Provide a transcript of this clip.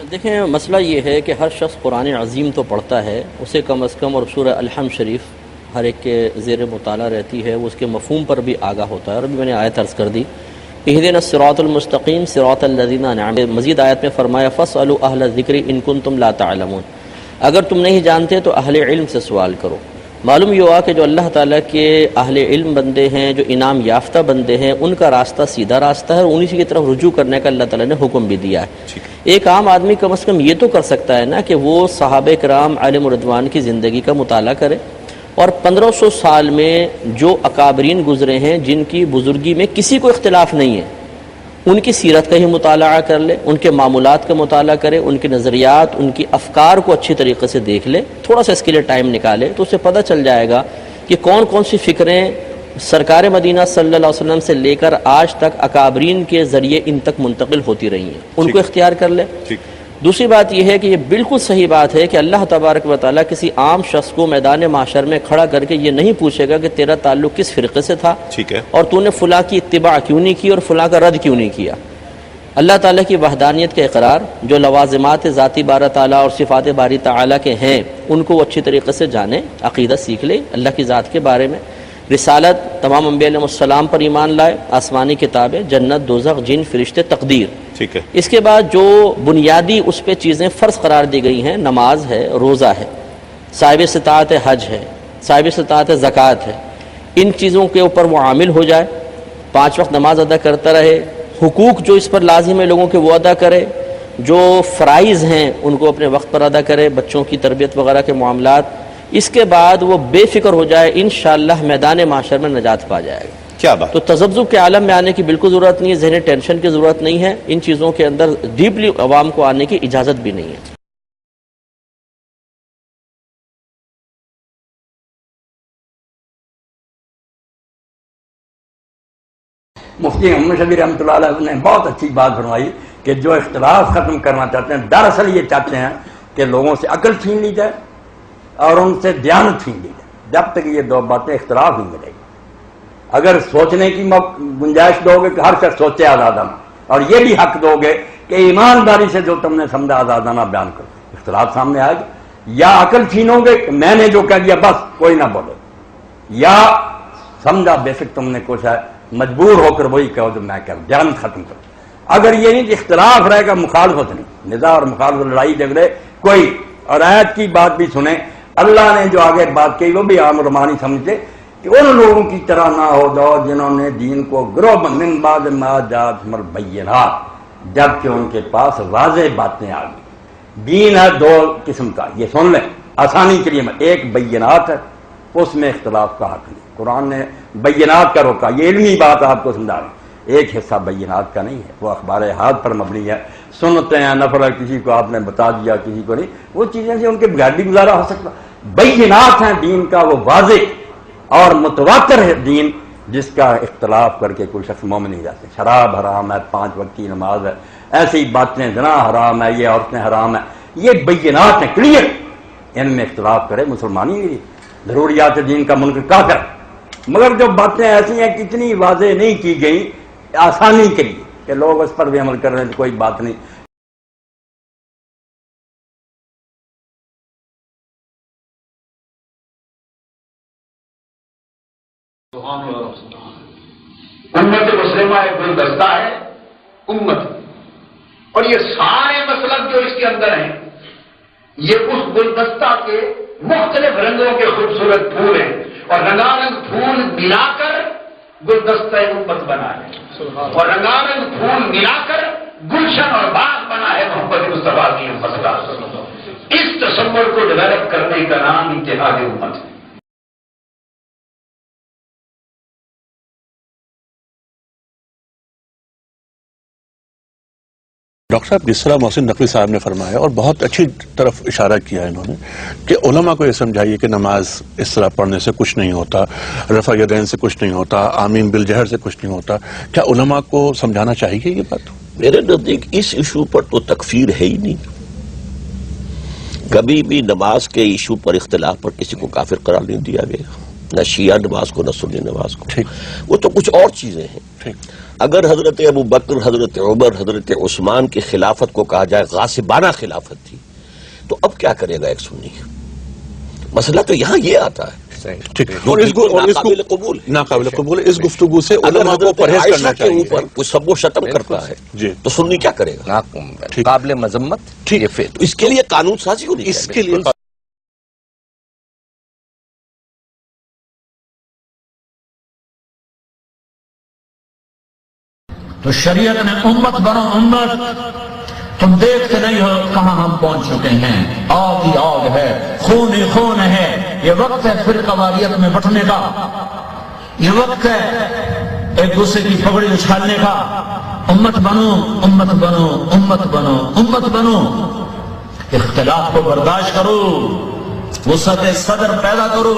دیکھیں مسئلہ یہ ہے کہ ہر شخص قرآن عظیم تو پڑھتا ہے، اسے کم از کم اور سورہ الحمد شریف ہر ایک کے زیر مطالعہ رہتی ہے، وہ اس کے مفہوم پر بھی آگاہ ہوتا ہے، اور ابھی میں نے آیت عرض کر دی اہدنا الصراط المستقیم صراط الذین انعمت، مزید آیت میں فرمایا فاسألوا اہل الذکر ان کنتم لا تعلمون، اگر تم نہیں جانتے تو اہل علم سے سوال کرو۔ معلوم یہ ہوا کہ جو اللہ تعالیٰ کے اہل علم بندے ہیں، جو انعام یافتہ بندے ہیں، ان کا راستہ سیدھا راستہ ہے، اور انہی کی طرف رجوع کرنے کا اللہ تعالیٰ نے حکم بھی دیا ہے۔ ایک عام آدمی کم از کم یہ تو کر سکتا ہے نا کہ وہ صحابہ کرام علیہم رضوان کی زندگی کا مطالعہ کرے، اور 1500 سال میں جو اکابرین گزرے ہیں جن کی بزرگی میں کسی کو اختلاف نہیں ہے، ان کی سیرت کا ہی مطالعہ کر لے، ان کے معمولات کا مطالعہ کرے، ان کے نظریات، ان کی افکار کو اچھی طریقے سے دیکھ لے، تھوڑا سا اس کے لیے ٹائم نکالے تو اسے پتہ چل جائے گا کہ کون کون سی فکریں سرکار مدینہ صلی اللہ علیہ وسلم سے لے کر آج تک اکابرین کے ذریعے ان تک منتقل ہوتی رہی ہیں، ان کو اختیار کر لے۔ دوسری بات یہ ہے کہ یہ بالکل صحیح بات ہے کہ اللہ تبارک و تعالیٰ کسی عام شخص کو میدان محشر میں کھڑا کر کے یہ نہیں پوچھے گا کہ تیرا تعلق کس فرقے سے تھا، اور تو نے فلاں کی اتباع کیوں نہیں کی اور فلاں کا رد کیوں نہیں کیا۔ اللہ تعالیٰ کی وحدانیت کا اقرار، جو لوازمات ذاتی بارہ تعالیٰ اور صفات باری تعالیٰ کے ہیں، ان کو وہ اچھی طریقے سے جانے، عقیدہ سیکھ لے اللہ کی ذات کے بارے میں، رسالت، تمام انبیاء علیہ السلام پر ایمان لائے، آسمانی کتابیں، جنت، دوزخ، جن، فرشتے، تقدیر۔ اس کے بعد جو بنیادی اس پہ چیزیں فرض قرار دی گئی ہیں، نماز ہے، روزہ ہے، صاحب استطاعت حج ہے، صاحب استطاعت زکوٰۃ ہے، ان چیزوں کے اوپر وہ عامل ہو جائے، 5 وقت نماز ادا کرتا رہے، حقوق جو اس پر لازم ہے لوگوں کے وہ ادا کرے، جو فرائض ہیں ان کو اپنے وقت پر ادا کرے، بچوں کی تربیت وغیرہ کے معاملات، اس کے بعد وہ بے فکر ہو جائے، انشاءاللہ میدان محشر میں نجات پا جائے گا۔ کیا بات؟ تو تذبذب کے عالم میں آنے کی بالکل ضرورت نہیں ہے، ذہنی ٹینشن کی ضرورت نہیں ہے، ان چیزوں کے اندر ڈیپلی عوام کو آنے کی اجازت بھی نہیں ہے۔ مفتی محمد شفیع رحمۃ اللہ علیہ نے بہت اچھی بات فرمائی کہ جو اختلاف ختم کرنا چاہتے ہیں، دراصل یہ چاہتے ہیں کہ لوگوں سے عقل چھین لی جائے اور ان سے دیانت چھین لی جائے۔ جب تک یہ دو باتیں اختلاف نہیں ملے گی، اگر سوچنے کی گنجائش دو گے کہ ہر شخص سوچے آزادانہ، اور یہ بھی حق دو گے کہ ایمانداری سے جو تم نے سمجھا آزادانہ بیان کرو، اختلاف سامنے آئے گا۔ یا عقل چھینو گے کہ میں نے جو کہہ دیا بس کوئی نہ بولے، یا سمجھا بے شک تم نے کچھ ہے، مجبور ہو کر وہی کہو جو میں کہوں، دیانت ختم کرو۔ اگر یہ نہیں کہ اختلاف رہے گا، مخالفت نہیں، نزاع اور مخالفت، لڑائی جھگڑے کوئی۔ اور آیت کی بات بھی سنیں، اللہ نے جو آگے بات کہی وہ بھی عام رومانی سمجھتے کہ ان لوگوں کی طرح نہ ہو جاؤ جنہوں نے دین کو گروہ من بعد ما جاءتہم البینات، جبکہ ان کے پاس واضح باتیں آ گئی۔ دین ہے 2 قسم کا، یہ سن لیں آسانی کے لیے، ایک بینات ہے، اس میں اختلاف کا حق نہیں، قرآن نے بینات کا روکا، یہ علمی بات آپ کو سمجھا رہے ہیں۔ ایک حصہ بینات کا نہیں ہے، وہ اخبار احاد پر مبنی ہے، سنتے ہیں نفر، کسی کو آپ نے بتا دیا کسی کو نہیں، وہ چیزیں سے ان کے بغیر بھی گزارا ہو سکتا۔ بینات ہیں دین کا، وہ واضح اور متواتر ہے دین، جس کا اختلاف کر کے کوئی شخص مومن نہیں جاتے۔ شراب حرام ہے، 5 وقت کی نماز ہے، ایسی باتیں، زنا حرام ہے، یہ عورتیں حرام ہیں، یہ بینات ہیں، کلیئر۔ ان میں اختلاف کرے مسلمان ہی نہیں، ضروریات دین کا منکر کافر۔ مگر جو باتیں ایسی ہیں کتنی واضح نہیں کی گئی آسانی کے لیے کہ لوگ اس پر بھی عمل کر رہے ہیں، کوئی بات نہیں۔ امت مسلمہ ایک گلدستہ ہے، امت، اور یہ سارے مسلک جو اس کے اندر ہیں یہ اس گلدستہ کے مختلف رنگوں کے خوبصورت پھول ہیں، اور رنگارنگ پھول ملا کر گلدستہ امت بنا ہے، اور رنگارنگ پھول ملا کر گلشن اور باغ بنا ہے محمد مصطفیٰ کی امت کا۔ اس تصور کو ڈیولپ کرنے کا نام اتحاد امت ہے۔ ڈاکٹر صاحب، جس طرح محسن نقوی صاحب نے فرمایا اور بہت اچھی طرف اشارہ کیا انہوں نے کہ علماء کو یہ سمجھائیے کہ نماز اس طرح پڑھنے سے کچھ نہیں ہوتا، رفع یدین سے کچھ نہیں ہوتا، آمین بالجہر سے کچھ نہیں ہوتا، کیا علماء کو سمجھانا چاہیے یہ بات؟ میرے نزدیک اس ایشو پر تو تکفیر ہے ہی نہیں، کبھی بھی نماز کے ایشو پر اختلاف پر کسی کو کافر قرار نہیں دیا گیا، نہ شیعہ نماز کو نہ سنی نماز کو، وہ تو کچھ اور چیزیں ہیں۔ اگر حضرت ابو بکر، حضرت عمر، حضرت عثمان کی خلافت کو کہا جائے غاصبانہ خلافت تھی، تو اب کیا کرے گا ایک سنی؟ مسئلہ تو یہاں یہ آتا ہے ٹھیک، جو اور اس کو ناقابل قبول ہے۔ ناقابل قبول ہے۔ اس گفتگو سے اگر علماء کو حضرت پرہیز عائشہ کرنا کے چاہیے۔ اوپر کوئی سب و شتم کرتا ہے جی، تو سنی کیا کرے گا؟ قابل مذمت ٹھیک، یہ فعل۔ تو اس کے لیے قانون سازی ہونی اس چاہیے۔ کے لیے تو شریعت نے امت بنو امت، تم دیکھتے نہیں ہو کہاں ہم پہنچ چکے ہیں، آگ ہی آگ ہے، خون ہی خون ہے۔ یہ وقت ہے فرقہ واریت میں بٹنے کا، یہ وقت ہے ایک دوسرے کی پگڑی اچھالنے کا۔ امت بنو، امت بنو، امت بنو، امت بنو۔ اختلاف کو برداشت کرو، وسعت صدر پیدا کرو،